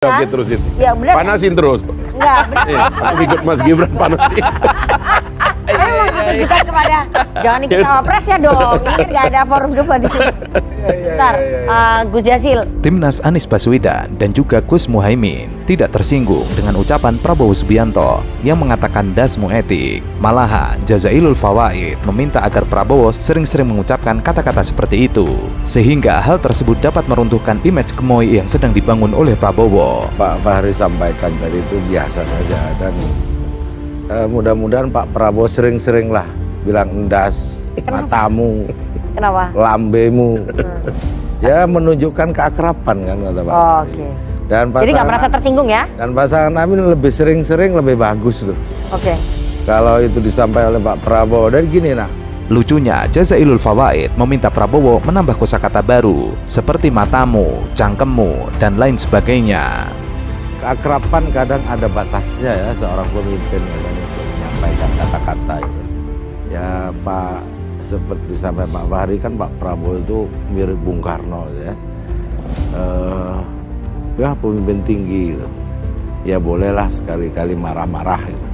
Oke, terusin. Ya, bener, panasin terus. Enggak, benar. Aku ikut Mas Gibran panasin. Memang ditujukan kepada jangan ikut cawapresnya dong. Ini kan nggak ada forum debat di sini. Bentar, Gus Jazil. Timnas Anies Baswedan dan juga Gus Muhaimin tidak tersinggung dengan ucapan Prabowo Subianto yang mengatakan dasmu etik. Malahan, Jazailul Fawaid meminta agar Prabowo sering-sering mengucapkan kata-kata seperti itu, sehingga hal tersebut dapat meruntuhkan image gemoy yang sedang dibangun oleh Prabowo. Pak Fahri sampaikan tadi itu biasa saja, dan mudah-mudahan Pak Prabowo sering-sering lah bilang endas, matamu, Kenapa? lambemu. Ya menunjukkan keakraban kan kata Pak. Oh, oke. Dan Jadi nggak merasa tersinggung ya? Dan pasangan Amin lebih sering-sering lebih bagus tuh. Oke. Kalau itu disampaikan oleh Pak Prabowo. Dan gini nak, Lucunya, Jazailul Fawaid meminta Prabowo menambah kosakata baru seperti matamu, cangkemmu, dan lain sebagainya. keakraban kadang ada batasnya ya seorang pemimpin kadang untuk menyampaikan kata-kata itu. Ya Pak, seperti sampai Pak Fahri kan Pak Prabowo itu mirip Bung Karno ya. Ya pemimpin tinggi gitu. Ya bolehlah sekali-kali marah-marah gitu.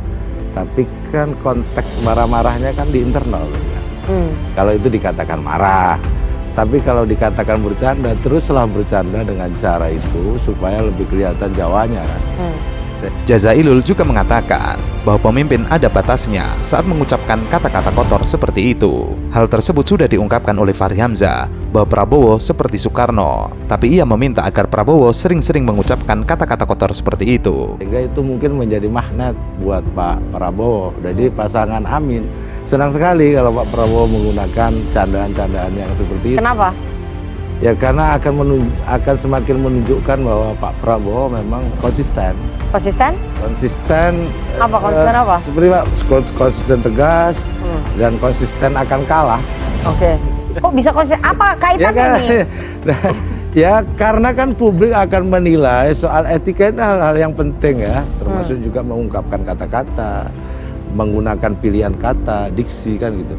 Tapi kan konteks marah-marahnya kan di internal gitu kan. Kalau itu dikatakan marah, tapi kalau dikatakan bercanda, teruslah bercanda dengan cara itu supaya lebih kelihatan jawanya kan. Jazailul juga mengatakan bahwa pemimpin ada batasnya saat mengucapkan kata-kata kotor seperti itu. Hal tersebut sudah diungkapkan oleh Fahri Hamzah bahwa Prabowo seperti Soekarno, tapi ia meminta agar Prabowo sering-sering mengucapkan kata-kata kotor seperti itu. Sehingga itu mungkin menjadi magnet buat Pak Prabowo. Jadi pasangan Amin senang sekali kalau Pak Prabowo menggunakan candaan-candaan yang seperti itu. Kenapa? Ya karena akan semakin menunjukkan bahwa Pak Prabowo memang konsisten. Konsisten? Konsisten. Apa konsisten apa? Seperti Pak, konsisten tegas dan konsisten akan kalah. Oke. Kok bisa konsisten? Apa kaitannya kan, nih? Ya karena kan publik akan menilai soal etika itu hal-hal yang penting ya, termasuk juga mengungkapkan kata-kata, menggunakan pilihan kata, diksi kan gitu.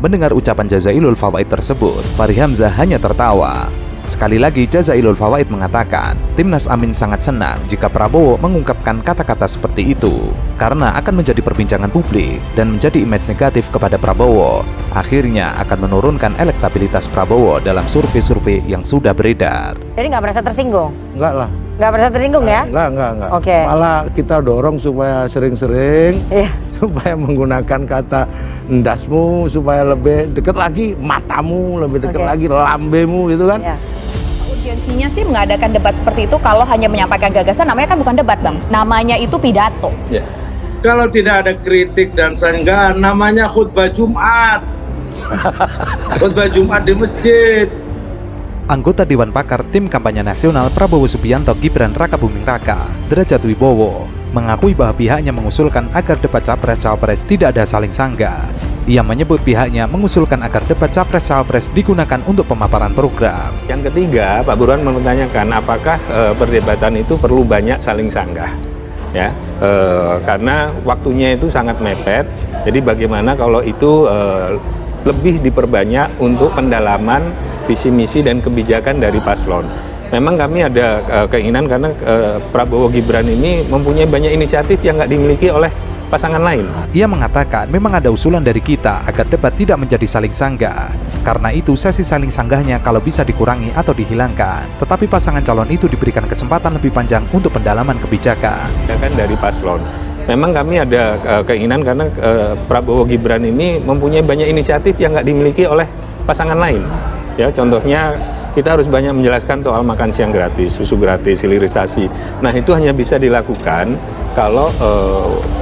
Mendengar ucapan Jazailul Fawaid tersebut, Fahri Hamzah hanya tertawa. Sekali lagi, Jazailul Fawaid mengatakan, Timnas Amin sangat senang jika Prabowo mengungkapkan kata-kata seperti itu, karena akan menjadi perbincangan publik dan menjadi image negatif kepada Prabowo. Akhirnya akan menurunkan elektabilitas Prabowo dalam survei-survei yang sudah beredar. Jadi nggak merasa tersinggung? Enggak lah. Nggak merasa tersinggung ya? Enggak. Oke. Malah kita dorong supaya sering-sering, Iya. supaya menggunakan kata endasmu, supaya lebih dekat lagi matamu, lebih dekat lagi lambemu gitu kan. Iya. Urgensinya sih mengadakan debat seperti itu kalau hanya menyampaikan gagasan, namanya kan bukan debat Bang, namanya itu pidato. Ya. Kalau tidak ada kritik dan sanggahan, namanya khutbah Jumat. Khutbah Jumat di masjid. Anggota Dewan Pakar Tim Kampanye Nasional Prabowo Subianto Gibran Rakabuming Raka, Derajat Wibowo, mengakui bahwa pihaknya mengusulkan agar debat Capres-Cawapres tidak ada saling sanggah. Ia menyebut pihaknya mengusulkan agar debat Capres-Cawapres digunakan untuk pemaparan program. Yang ketiga, Pak Burhan mempertanyakan apakah perdebatan itu perlu banyak saling sanggah. Ya, karena waktunya itu sangat mepet. Jadi bagaimana kalau itu lebih diperbanyak untuk pendalaman visi misi dan kebijakan dari paslon. Memang kami ada keinginan karena Prabowo Gibran ini mempunyai banyak inisiatif yang nggak dimiliki oleh pasangan lain. Ia mengatakan memang ada usulan dari kita agar debat tidak menjadi saling sanggah. Karena itu sesi saling sanggahnya kalau bisa dikurangi atau dihilangkan. Tetapi pasangan calon itu diberikan kesempatan lebih panjang untuk pendalaman kebijakan. Kebijakan dari paslon. Memang kami ada keinginan karena Prabowo Gibran ini mempunyai banyak inisiatif yang nggak dimiliki oleh pasangan lain. Ya, contohnya kita harus banyak menjelaskan soal makan siang gratis, susu gratis, hilirisasi. Nah, itu hanya bisa dilakukan kalau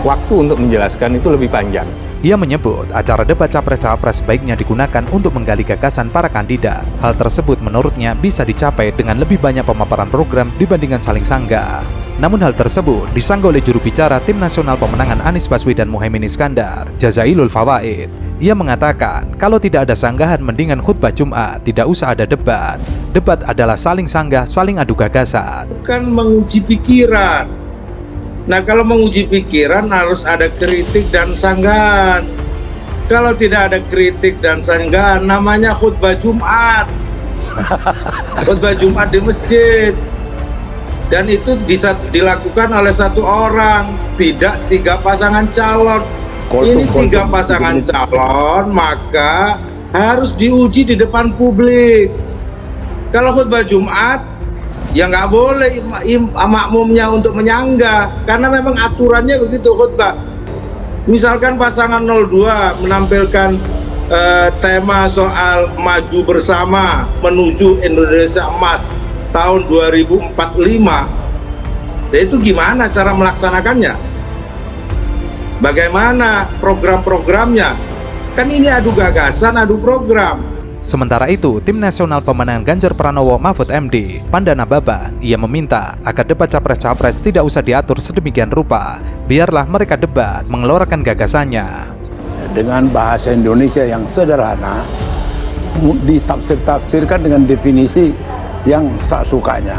waktu untuk menjelaskan itu lebih panjang. Ia menyebut acara debat Capres-Cawapres sebaiknya digunakan untuk menggali gagasan para kandidat. Hal tersebut menurutnya bisa dicapai dengan lebih banyak pemaparan program dibandingkan saling sanggah. Namun hal tersebut disanggah oleh juru bicara Tim Nasional Pemenangan Anies Baswedan Muhaimin Iskandar, Jazailul Fawaid. Ia mengatakan, kalau tidak ada sanggahan mendingan khutbah Jumat, tidak usah ada debat. Debat adalah saling sanggah, saling adu gagasan. Bukan menguji pikiran. Nah, kalau menguji pikiran harus ada kritik dan sanggahan. Kalau tidak ada kritik dan sanggahan, namanya khutbah Jumat. Khutbah Jumat di masjid. Dan itu bisa dilakukan oleh satu orang, tidak 3 pasangan calon. Ini 3 pasangan calon, maka harus diuji di depan publik. Kalau khutbah Jumat, ya nggak boleh makmumnya untuk menyanggah, karena memang aturannya begitu khutbah. Misalkan pasangan 02 menampilkan tema soal maju bersama menuju Indonesia Emas tahun 2045, ya itu gimana cara melaksanakannya? Bagaimana program-programnya? Kan ini adu gagasan, adu program. Sementara itu, Tim Nasional Pemenangan Ganjar Pranowo Mahfud MD, Pandana Baban, ia meminta agar debat Capres-Capres tidak usah diatur sedemikian rupa. Biarlah mereka debat, mengeluarkan gagasannya. Dengan bahasa Indonesia yang sederhana, ditafsir-tafsirkan dengan definisi yang sak sukanya.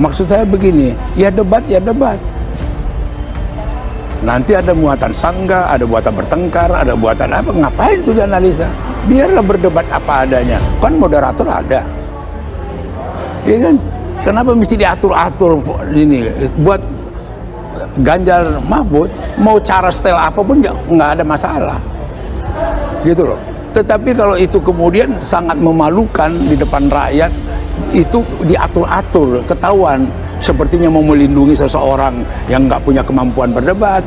Maksud saya begini, ya debat. Nanti ada muatan sanggah, ada muatan bertengkar, ada muatan apa, ngapain itu dianalisa? Biarlah berdebat apa adanya, kan moderator ada. Iya kan? Kenapa mesti diatur-atur ini? Buat Ganjar Mahfud, mau cara style apapun nggak ada masalah. Gitu loh. Tetapi kalau itu kemudian sangat memalukan di depan rakyat, itu diatur-atur, ketahuan sepertinya mau melindungi seseorang yang nggak punya kemampuan berdebat,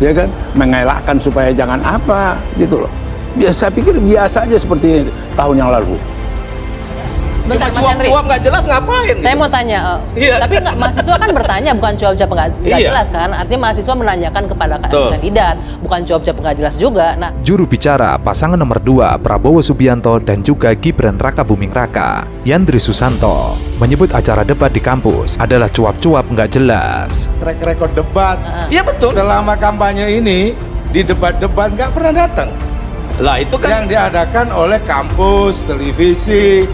ya kan, mengelakkan supaya jangan apa, gitu loh. Saya pikir biasa aja seperti tahun yang lalu. Sebentar, Mas Henry. Cuap nggak jelas ngapain? Saya mau tanya, tapi mahasiswa kan bertanya, bukan jawab-jawab nggak jelas kan? Artinya mahasiswa menanyakan kepada kandidat, bukan jawab-jawab nggak jelas juga. Nah, juru bicara pasangan nomor 2 Prabowo Subianto dan juga Gibran Rakabuming Raka, Yandri Susanto, menyebut acara debat di kampus adalah cuap-cuap nggak jelas. Track record debat, Iya betul. selama kampanye ini di debat-debat nggak pernah datang. Lah itu kan Yang diadakan oleh kampus, televisi,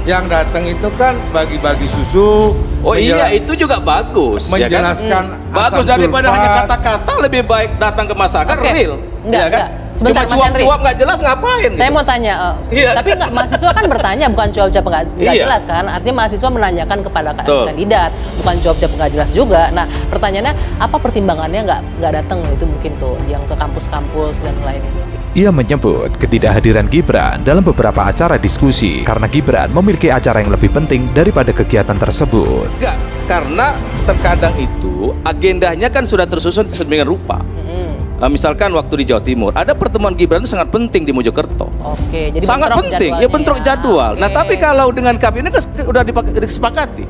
yang datang itu kan bagi-bagi susu. oh iya itu juga bagus. Menjelaskan Bagus asam daripada sulfat. hanya kata-kata, lebih baik datang ke masyarakat Oke. real. Enggak, ya kan? enggak. Sebentar, Cuma Mas Henry. cuap-cuap nggak jelas ngapain? saya gitu? mau tanya, Iya. tapi mahasiswa kan bertanya, bukan jawab-jawab nggak Iya. jelas kan? Artinya mahasiswa menanyakan kepada Betul. kandidat, bukan jawab-jawab nggak jelas juga. Nah, pertanyaannya apa pertimbangannya nggak datang itu mungkin tuh yang ke kampus-kampus dan lainnya. Ia menyebut ketidakhadiran Gibran dalam beberapa acara diskusi karena Gibran memiliki acara yang lebih penting daripada kegiatan tersebut. Enggak, karena terkadang itu agendanya kan sudah tersusun sedemikian rupa. Misalkan waktu di Jawa Timur ada pertemuan Gibran itu sangat penting di Mojokerto. Oke, jadi Sangat bentrok penting, ya jadwalnya bentrok jadwal. Nah, Oke. tapi kalau dengan KPU ini kan udah disepakati.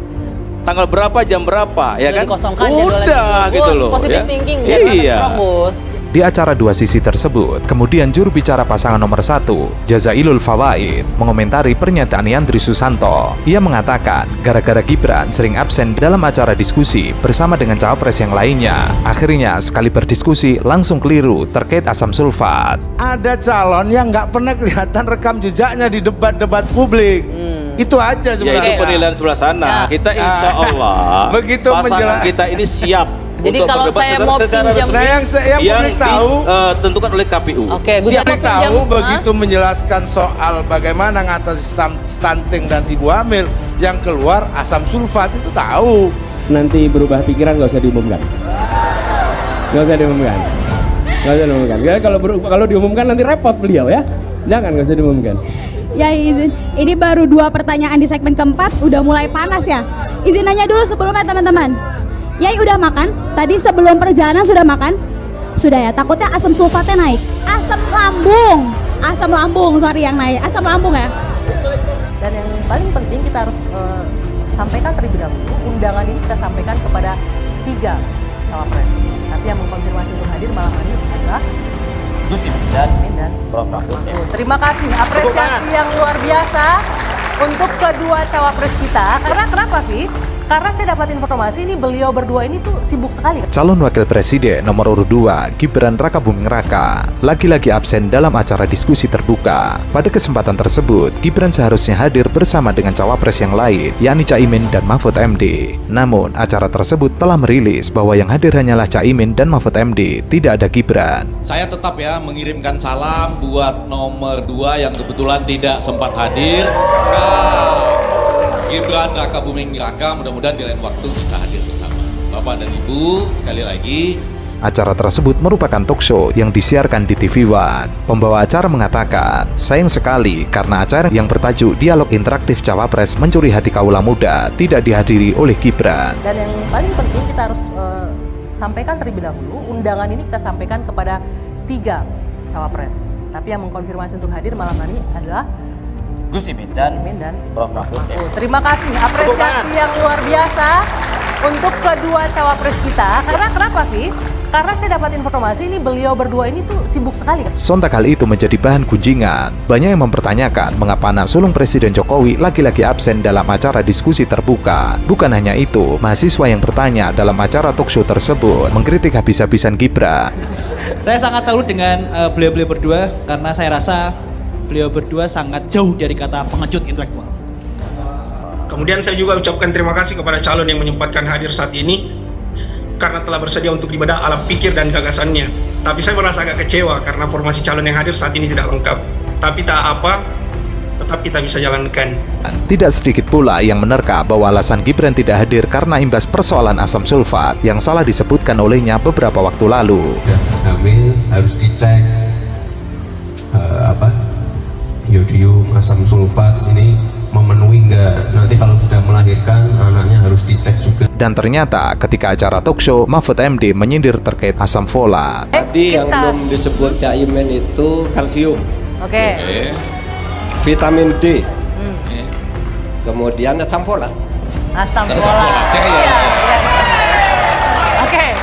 Tanggal berapa, jam berapa, ya Sudah kan? dikosongkan jadwalnya Udah dulu. gitu Bos, loh. positive ya. thinking, jangan Iya. bentrok, Bos. Di acara dua sisi tersebut, kemudian juru bicara pasangan nomor 1, Jazailul Fawaid, mengomentari pernyataan Yandri Susanto. Ia mengatakan, gara-gara Gibran sering absen dalam acara diskusi bersama dengan cawapres yang lainnya, akhirnya sekali berdiskusi langsung keliru terkait asam sulfat. Ada calon yang nggak pernah kelihatan rekam jejaknya di debat-debat publik. Itu aja Ya sebenarnya. itu penilaian sebelah sana. Ya. Kita insya Allah Begitu pasangan kita ini siap. Jadi untuk kalau berdebat saya mau pinjam- resmi Nah, yang publik tahu, tentukan oleh KPU. Oke, Gus siapa Jatuh tahu pinjam, begitu menjelaskan soal bagaimana ngatasi stunting dan ibu hamil yang keluar asam sulfat itu tahu. Nanti berubah pikiran nggak usah diumumkan. Nggak usah diumumkan. Karena kalau diumumkan nanti repot beliau ya. Jangan, nggak usah diumumkan. Ya izin, ini baru 2 pertanyaan di segmen keempat, udah mulai panas ya. Izin nanya dulu sebelumnya teman-teman. Yai udah makan? Tadi sebelum perjalanan sudah makan? Sudah ya, takutnya asam sulfatnya naik. Asam lambung, sorry yang naik, asam lambung ya. Dan yang paling penting kita harus sampaikan terlebih dahulu, undangan ini kita sampaikan kepada 3 cawapres. Tapi yang mengkonfirmasi untuk hadir malam hari ini adalah Gus Imin dan Prof. Mahfud. Terima kasih, apresiasi yang luar biasa untuk kedua cawapres kita. Karena kenapa, Vi? Karena saya dapat informasi ini beliau berdua ini tuh sibuk sekali. Calon Wakil Presiden nomor urut 2, Gibran Rakabuming Raka, lagi-lagi absen dalam acara diskusi terbuka. Pada kesempatan tersebut, Gibran seharusnya hadir bersama dengan cawapres yang lain, yakni Caimin dan Mahfud MD. Namun, acara tersebut telah merilis bahwa yang hadir hanyalah Caimin dan Mahfud MD, tidak ada Gibran. Saya tetap ya mengirimkan salam buat nomor 2 yang kebetulan tidak sempat hadir. Gibran Rakabuming Raka, mudah-mudahan di lain waktu bisa hadir. Bapak dan Ibu, sekali lagi Acara tersebut merupakan talk show yang disiarkan di TV One. Pembawa acara mengatakan, sayang sekali karena acara yang bertajuk Dialog Interaktif Cawapres Mencuri Hati Kaula Muda tidak dihadiri oleh Gibran. Dan yang paling penting kita harus sampaikan terlebih dahulu, undangan ini kita sampaikan kepada 3 cawapres. Tapi yang mengkonfirmasi untuk hadir malam hari adalah Gus Imin dan Prof. Mahfud. Terima kasih, apresiasi yang luar biasa untuk kedua cawapres kita. Karena kenapa, Vi? Karena saya dapat informasi ini beliau berdua ini tuh sibuk sekali. Sontak hal itu menjadi bahan gunjingan. Banyak yang mempertanyakan mengapa anak sulung Presiden Jokowi lagi-lagi absen dalam acara diskusi terbuka. Bukan hanya itu, mahasiswa yang bertanya dalam acara talk show tersebut mengkritik habis-habisan Gibran. Saya sangat salut dengan beliau-beliau berdua karena saya rasa beliau berdua sangat jauh dari kata pengecut intelektual. Kemudian saya juga ucapkan terima kasih kepada calon yang menyempatkan hadir saat ini karena telah bersedia untuk dibedah alam pikir dan gagasannya. Tapi saya merasa agak kecewa karena formasi calon yang hadir saat ini tidak lengkap. Tapi tak apa, tetap kita bisa jalankan. Tidak sedikit pula yang menerka bahwa alasan Gibran tidak hadir karena imbas persoalan asam sulfat yang salah disebutkan olehnya beberapa waktu lalu. Hamil harus dicek yodium, asam sulfat ini memenuhi enggak, nanti kalau sudah melahirkan anaknya harus dicek juga. Dan ternyata ketika acara talk show, Mahfud MD menyindir terkait asam folat. Tadi yang belum disebut Caimin itu kalsium, vitamin D, kemudian asam folat. Asam folat. Oke.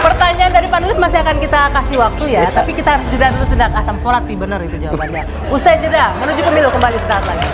Pertanyaan dari panelis masih akan kita kasih waktu ya, tapi kita harus jeda dulu. Asam folat, benar itu jawabannya. Usai jeda, menuju pemilu kembali sesaat lagi.